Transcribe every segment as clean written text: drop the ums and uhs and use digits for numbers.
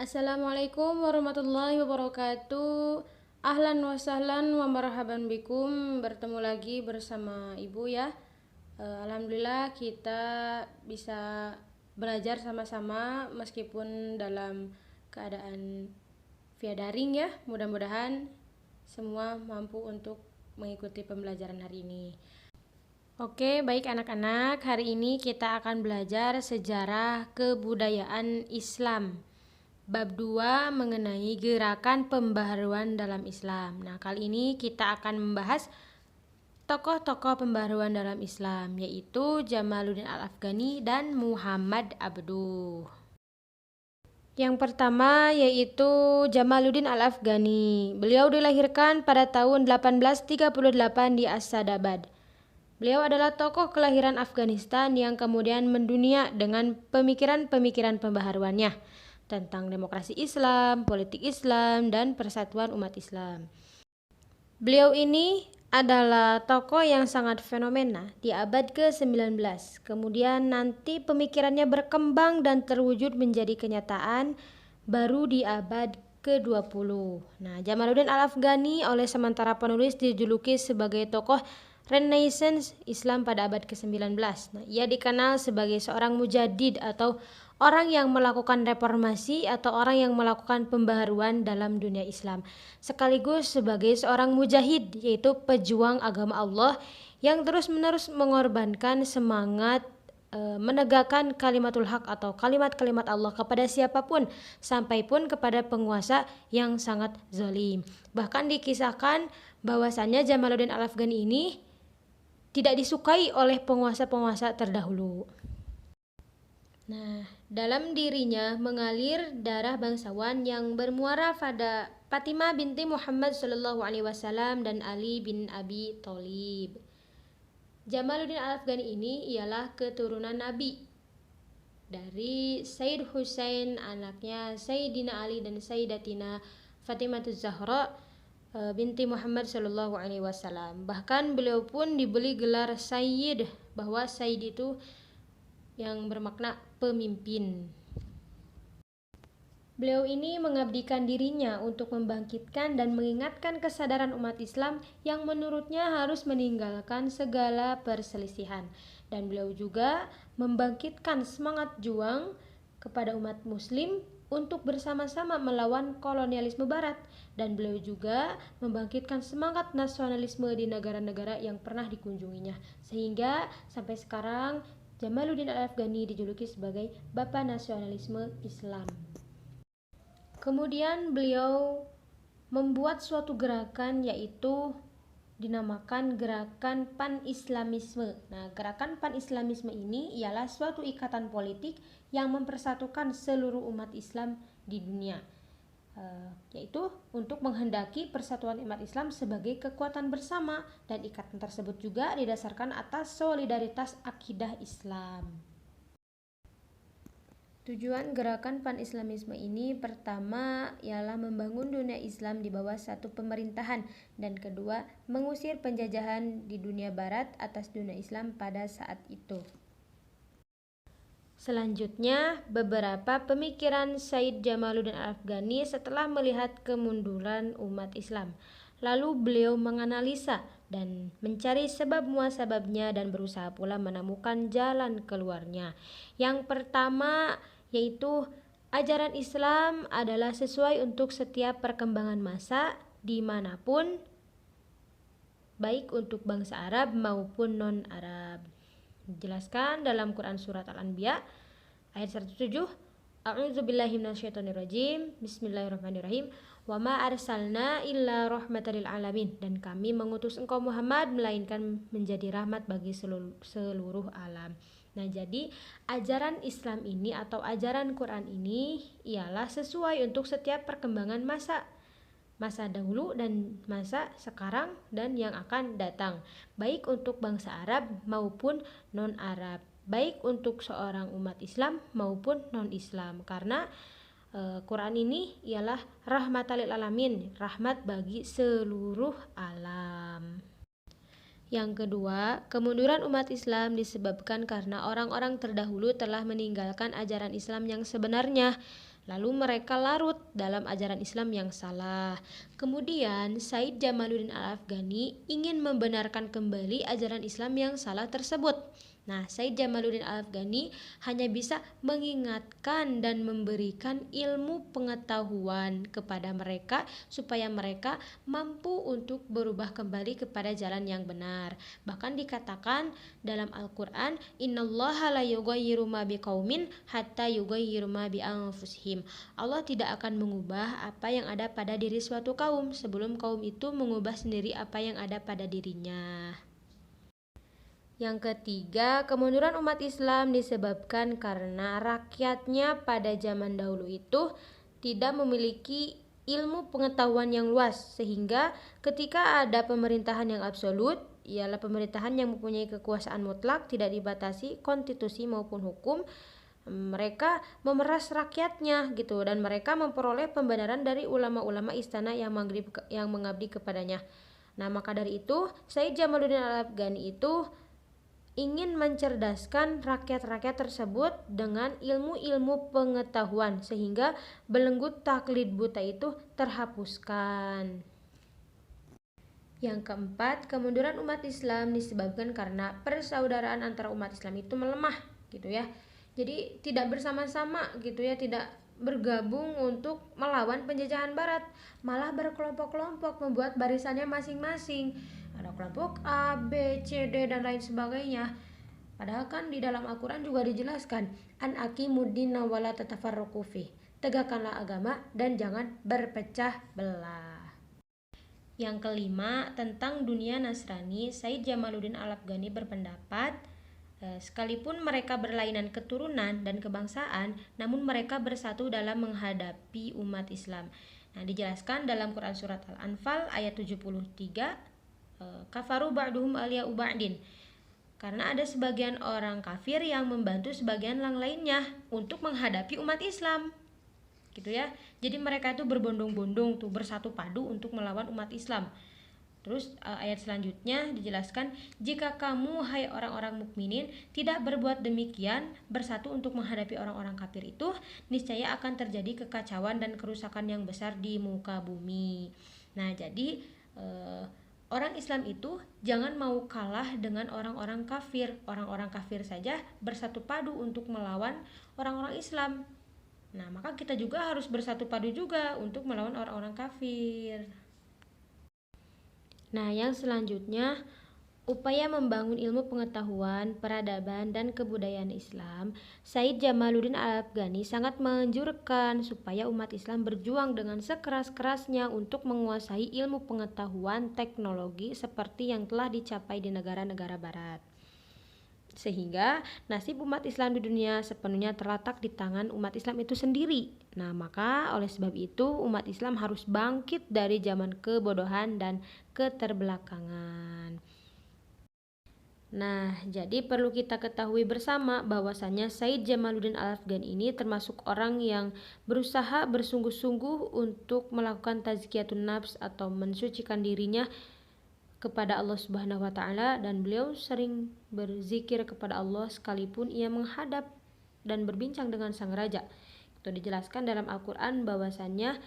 Assalamualaikum warahmatullahi wabarakatuh. Ahlan wa sahlan wa marhaban bikum. Bertemu lagi bersama Ibu ya. Alhamdulillah kita bisa belajar sama-sama meskipun dalam keadaan via daring ya. Mudah-mudahan semua mampu untuk mengikuti pembelajaran hari ini. Oke, baik anak-anak. Hari ini kita akan belajar sejarah kebudayaan Islam. Bab 2 mengenai gerakan pembaharuan dalam Islam. Nah, kali ini kita akan membahas tokoh-tokoh pembaharuan dalam Islam, yaitu Jamaluddin Al-Afghani dan Muhammad Abduh. Yang pertama yaitu Jamaluddin Al-Afghani. Beliau dilahirkan pada tahun 1838 di Asadabad. Beliau adalah tokoh kelahiran Afghanistan yang kemudian mendunia dengan pemikiran-pemikiran pembaharuannya tentang demokrasi Islam, politik Islam, dan persatuan umat Islam. Beliau ini adalah tokoh yang sangat fenomena di abad ke-19. Kemudian nanti pemikirannya berkembang dan terwujud menjadi kenyataan baru di abad ke-20. Nah, Jamaluddin Al-Afghani oleh sementara penulis dijuluki sebagai tokoh Renaissance Islam pada abad ke-19. Nah, ia dikenal sebagai seorang mujaddid atau orang yang melakukan reformasi atau orang yang melakukan pembaharuan dalam dunia Islam, sekaligus sebagai seorang mujahid, yaitu pejuang agama Allah yang terus-menerus mengorbankan semangat menegakkan kalimatul haq atau kalimat-kalimat Allah kepada siapapun, sampai pun kepada penguasa yang sangat zalim. Bahkan dikisahkan bahwasannya Jamaluddin Al-Afghani ini tidak disukai oleh penguasa-penguasa terdahulu. Nah, dalam dirinya mengalir darah bangsawan yang bermuara pada Fatimah binti Muhammad SAW dan Ali bin Abi Thalib. Jamaluddin Al-Afghani ini ialah keturunan Nabi dari Sayyid Husain, anaknya Sayyidina Ali dan Sayyidatina Fatimah Zahra binti Muhammad SAW. Bahkan beliau pun diberi gelar Sayyid, bahwa Sayyid itu yang bermakna pemimpin. Beliau ini mengabdikan dirinya untuk membangkitkan dan mengingatkan kesadaran umat Islam yang menurutnya harus meninggalkan segala perselisihan. Dan beliau juga membangkitkan semangat juang kepada umat muslim untuk bersama-sama melawan kolonialisme barat. Dan beliau juga membangkitkan semangat nasionalisme di negara-negara yang pernah dikunjunginya. Sehingga sampai sekarang Jamaluddin Al-Afghani dijuluki sebagai Bapak Nasionalisme Islam. Kemudian beliau membuat suatu gerakan yaitu dinamakan gerakan pan-islamisme. Nah, gerakan pan-islamisme ini ialah suatu ikatan politik yang mempersatukan seluruh umat Islam di dunia, yaitu untuk menghendaki persatuan umat Islam sebagai kekuatan bersama, dan ikatan tersebut juga didasarkan atas solidaritas akidah Islam. Tujuan gerakan pan-islamisme ini pertama ialah membangun dunia Islam di bawah satu pemerintahan, dan kedua mengusir penjajahan di dunia barat atas dunia Islam pada saat itu. Selanjutnya, beberapa pemikiran Sayyid Jamaluddin Al-Afghani setelah melihat kemunduran umat Islam. Lalu beliau menganalisa dan mencari sebab muasababnya dan berusaha pula menemukan jalan keluarnya. Yang pertama yaitu ajaran Islam adalah sesuai untuk setiap perkembangan masa dimanapun, baik untuk bangsa Arab maupun non-Arab. Dijelaskan dalam Quran Surat Al-Anbiya ayat 107, A'udzubillahi minasyaitonirrajim, Bismillahirrahmanirrahim, wa ma arsalna illa rahmatan lil alamin, dan kami mengutus engkau Muhammad melainkan menjadi rahmat bagi seluruh alam. Nah, jadi ajaran Islam ini atau ajaran Quran ini ialah sesuai untuk setiap perkembangan masa dahulu dan masa sekarang dan yang akan datang, baik untuk bangsa Arab maupun non-Arab, baik untuk seorang umat Islam maupun non-Islam, karena Quran ini ialah rahmatan lil alamin, rahmat bagi seluruh alam. Yang kedua, kemunduran umat Islam disebabkan karena orang-orang terdahulu telah meninggalkan ajaran Islam yang sebenarnya, Lalu mereka larut dalam ajaran Islam yang salah. Kemudian Said Jamaluddin Al-Afghani ingin membenarkan kembali ajaran Islam yang salah tersebut. Nah, Said Jamaluddin Al-Afghani hanya bisa mengingatkan dan memberikan ilmu pengetahuan kepada mereka supaya mereka mampu untuk berubah kembali kepada jalan yang benar. Bahkan dikatakan dalam Al-Quran, Innallaha la yughayyiru ma biqaumin hatta yughayyiru ma bi anfusihim. Allah tidak akan mengubah apa yang ada pada diri suatu kaum sebelum kaum itu mengubah sendiri apa yang ada pada dirinya. Yang ketiga, kemunduran umat Islam disebabkan karena rakyatnya pada zaman dahulu itu tidak memiliki ilmu pengetahuan yang luas, sehingga ketika ada pemerintahan yang absolut, ialah pemerintahan yang mempunyai kekuasaan mutlak, tidak dibatasi konstitusi maupun hukum, mereka memeras rakyatnya gitu, dan mereka memperoleh pembenaran dari ulama-ulama istana yang mengabdi kepadanya. Nah, maka dari itu Said Jamaluddin Al-Afghani itu ingin mencerdaskan rakyat-rakyat tersebut dengan ilmu-ilmu pengetahuan sehingga belenggu taklid buta itu terhapuskan. Yang keempat, kemunduran umat Islam disebabkan karena persaudaraan antara umat Islam itu melemah gitu ya. Jadi tidak bersama-sama gitu ya, tidak bergabung untuk melawan penjajahan barat, malah berkelompok-kelompok membuat barisannya masing-masing. Ada kelompok A, B, C, D dan lain sebagainya. Padahal kan di dalam Al-Quran juga dijelaskan an aqimuddina wala tatafarraqu fi. Tegakkanlah agama dan jangan berpecah belah. Yang kelima, tentang dunia Nasrani, Said Jamaluddin Al-Afghani berpendapat sekalipun mereka berlainan keturunan dan kebangsaan, namun mereka bersatu dalam menghadapi umat Islam. Nah, dijelaskan dalam Quran surat Al-Anfal ayat 73, kafaru ba'duhum aliya'u ba'din. Karena ada sebagian orang kafir yang membantu sebagian yang lainnya untuk menghadapi umat Islam. Gitu ya. Jadi mereka itu berbondong-bondong tuh, bersatu padu untuk melawan umat Islam. Terus ayat selanjutnya dijelaskan, jika kamu hai orang-orang mukminin tidak berbuat demikian, bersatu untuk menghadapi orang-orang kafir itu, niscaya akan terjadi kekacauan dan kerusakan yang besar di muka bumi. Nah, jadi orang Islam itu jangan mau kalah dengan orang-orang kafir. Orang-orang kafir saja bersatu padu untuk melawan orang-orang Islam. Nah, maka kita juga harus bersatu padu juga untuk melawan orang-orang kafir. Nah, yang selanjutnya, upaya membangun ilmu pengetahuan, peradaban, dan kebudayaan Islam, Said Jamaluddin Al-Afghani sangat menganjurkan supaya umat Islam berjuang dengan sekeras-kerasnya untuk menguasai ilmu pengetahuan teknologi seperti yang telah dicapai di negara-negara barat. Sehingga nasib umat Islam di dunia sepenuhnya terletak di tangan umat Islam itu sendiri. Nah, maka oleh sebab itu umat Islam harus bangkit dari zaman kebodohan dan keterbelakangan. Nah, jadi perlu kita ketahui bersama bahwasannya Said Jamaluddin Al-Afghani ini termasuk orang yang berusaha bersungguh-sungguh untuk melakukan tazkiyatun nafs atau mensucikan dirinya kepada Allah Subhanahu wa taala, dan beliau sering berzikir kepada Allah sekalipun ia menghadap dan berbincang dengan sang raja. Itu dijelaskan dalam Al-Qur'an bahwasannya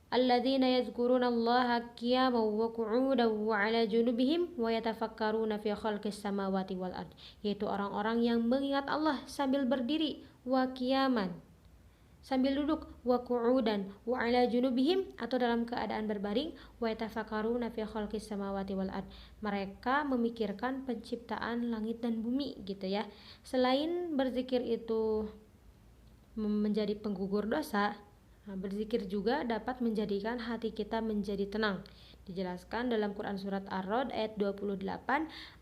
alladzina yadhkurunallaha qiyaman wa qu'udan wa 'ala junubihim wa yatafakkaruna fi khalqis samawati wal ard, yaitu orang-orang yang mengingat Allah sambil berdiri, wa qiyaman sambil duduk, wa qu'udan wa 'ala junubihim atau dalam keadaan berbaring, wa yatafakkaruna fi khalqis samawati wal ard, mereka memikirkan penciptaan langit dan bumi gitu ya. Selain berzikir itu menjadi penggugur dosa, berzikir juga dapat menjadikan hati kita menjadi tenang. Dijelaskan dalam Quran surat Ar-Ra'd ayat 28,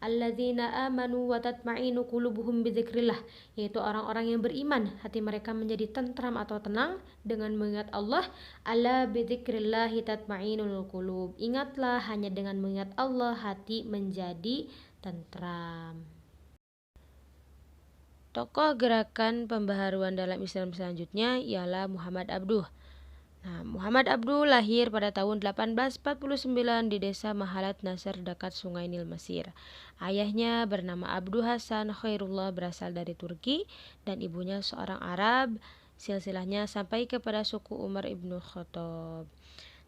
alladzina amanu wa tatma'innu qulubuhum bidzikrillah, yaitu orang-orang yang beriman, hati mereka menjadi tentram atau tenang dengan mengingat Allah. Ala bidzikrillahi tatma'innul qulub, ingatlah hanya dengan mengingat Allah hati menjadi tentram. Tokoh gerakan pembaharuan dalam Islam selanjutnya ialah Muhammad Abduh. Nah, Muhammad Abduh lahir pada tahun 1849 di desa Mahalat Nasr dekat Sungai Nil, Mesir. Ayahnya bernama Abduh Hasan Khairullah, berasal dari Turki, dan ibunya seorang Arab silsilahnya sampai kepada suku Umar ibnu Khattab.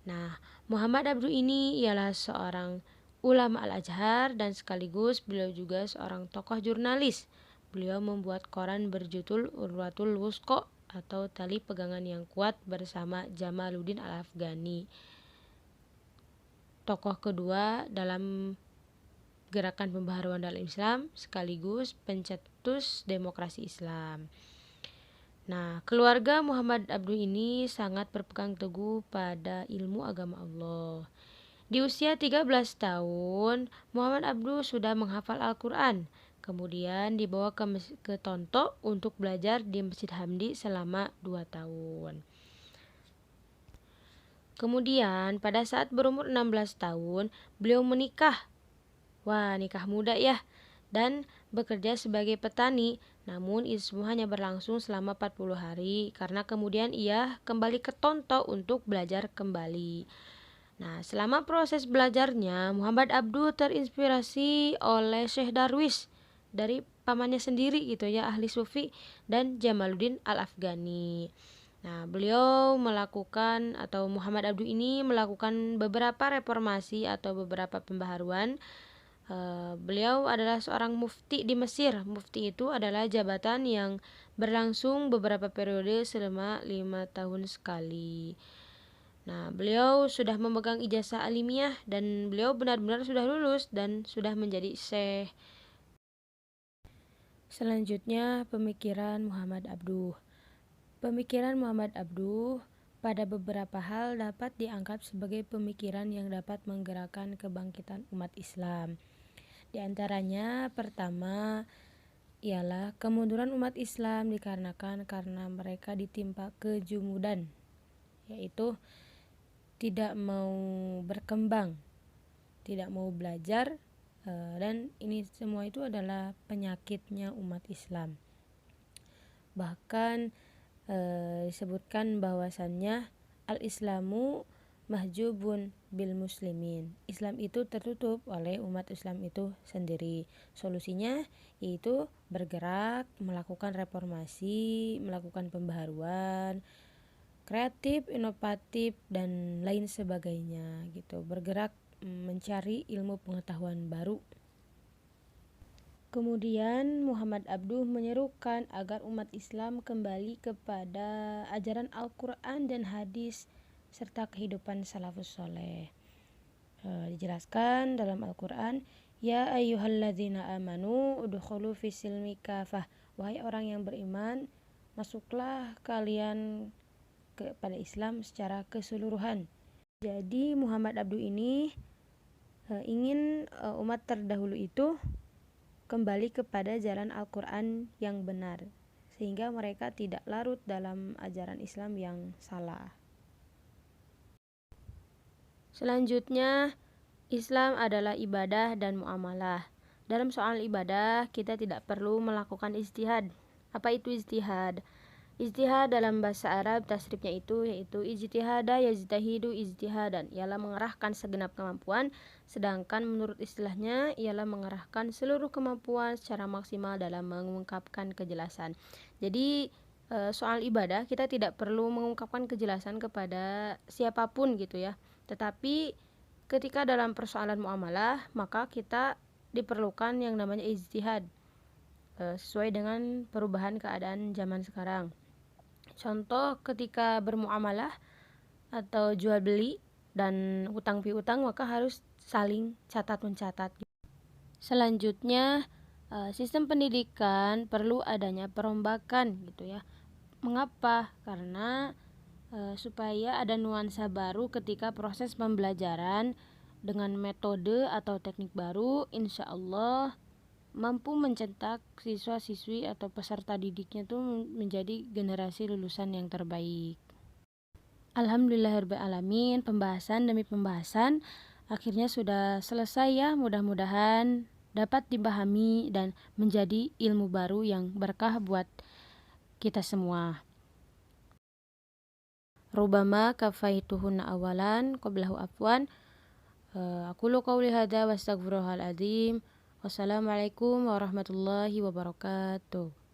Nah, Muhammad Abduh ini ialah seorang ulama Al-Azhar dan sekaligus beliau juga seorang tokoh jurnalis. Beliau membuat koran berjudul Urwatul Wusqa atau tali pegangan yang kuat bersama Jamaluddin Al-Afghani, tokoh kedua dalam gerakan pembaharuan dalam Islam sekaligus pencetus demokrasi Islam. Nah, keluarga Muhammad Abduh ini sangat berpegang teguh pada ilmu agama Allah. Di usia 13 tahun, Muhammad Abduh sudah menghafal Al-Quran. Kemudian dibawa ke Tonto untuk belajar di Masjid Hamdi selama 2 tahun. Kemudian pada saat berumur 16 tahun, beliau menikah. Wah, nikah muda ya. Dan bekerja sebagai petani, namun itu semua hanya berlangsung selama 40 hari karena kemudian ia kembali ke Tonto untuk belajar kembali. Nah, selama proses belajarnya, Muhammad Abduh terinspirasi oleh Syekh Darwish dari pamannya sendiri gitu ya, ahli sufi, dan Jamaluddin Al-Afghani. Nah, beliau melakukan atau Muhammad Abduh ini melakukan beberapa reformasi atau beberapa pembaharuan. Beliau adalah seorang mufti di Mesir. Mufti itu adalah jabatan yang berlangsung beberapa periode selama 5 tahun sekali. Nah, beliau sudah memegang ijazah alimiah dan beliau benar-benar sudah lulus dan sudah menjadi syekh. Selanjutnya, pemikiran Muhammad Abduh. Pemikiran Muhammad Abduh pada beberapa hal dapat dianggap sebagai pemikiran yang dapat menggerakkan kebangkitan umat Islam. Di antaranya, pertama ialah kemunduran umat Islam dikarenakan karena mereka ditimpa kejumudan, yaitu tidak mau berkembang, tidak mau belajar, dan ini semua itu adalah penyakitnya umat Islam. Bahkan disebutkan bahwasannya al-Islamu mahjubun bil muslimin. Islam itu tertutup oleh umat Islam itu sendiri. Solusinya yaitu bergerak, melakukan reformasi, melakukan pembaharuan, kreatif, inovatif, dan lain sebagainya gitu. Bergerak mencari ilmu pengetahuan baru. Kemudian Muhammad Abduh menyerukan agar umat Islam kembali kepada ajaran Al-Quran dan hadis serta kehidupan salafus soleh. Dijelaskan dalam Al-Quran, Ya ayyuhalladzina amanu udkhulu fisilmi kafah. Wahai orang yang beriman, masuklah kalian kepada Islam secara keseluruhan. Jadi Muhammad Abduh ini ingin umat terdahulu itu kembali kepada jalan Al-Quran yang benar, sehingga mereka tidak larut dalam ajaran Islam yang salah. Selanjutnya, Islam adalah ibadah dan muamalah. Dalam soal ibadah, kita tidak perlu melakukan ijtihad. Apa itu ijtihad? Ijtihad dalam bahasa Arab tasrifnya itu yaitu ijtihada yajtahidu ijtihadan, ialah mengerahkan segenap kemampuan, sedangkan menurut istilahnya ialah mengerahkan seluruh kemampuan secara maksimal dalam mengungkapkan kejelasan. Jadi soal ibadah kita tidak perlu mengungkapkan kejelasan kepada siapapun gitu ya. Tetapi ketika dalam persoalan muamalah, maka kita diperlukan yang namanya ijtihad sesuai dengan perubahan keadaan zaman sekarang. Contoh ketika bermuamalah atau jual beli dan hutang piutang, maka harus saling catat mencatat. Selanjutnya, sistem pendidikan perlu adanya perombakan gitu ya. Mengapa? Karena supaya ada nuansa baru ketika proses pembelajaran dengan metode atau teknik baru, insya Allah mampu mencetak siswa-siswi atau peserta didiknya itu menjadi generasi lulusan yang terbaik. Alhamdulillahirrahmanirrahim, pembahasan demi pembahasan akhirnya sudah selesai ya. Mudah-mudahan dapat dipahami dan menjadi ilmu baru yang berkah buat kita semua. Rubama kafaituhunna awalan qablahu afwan. Aqulu qawli hadza wastaghfirullahal azim. Wassalamualaikum warahmatullahi wabarakatuh.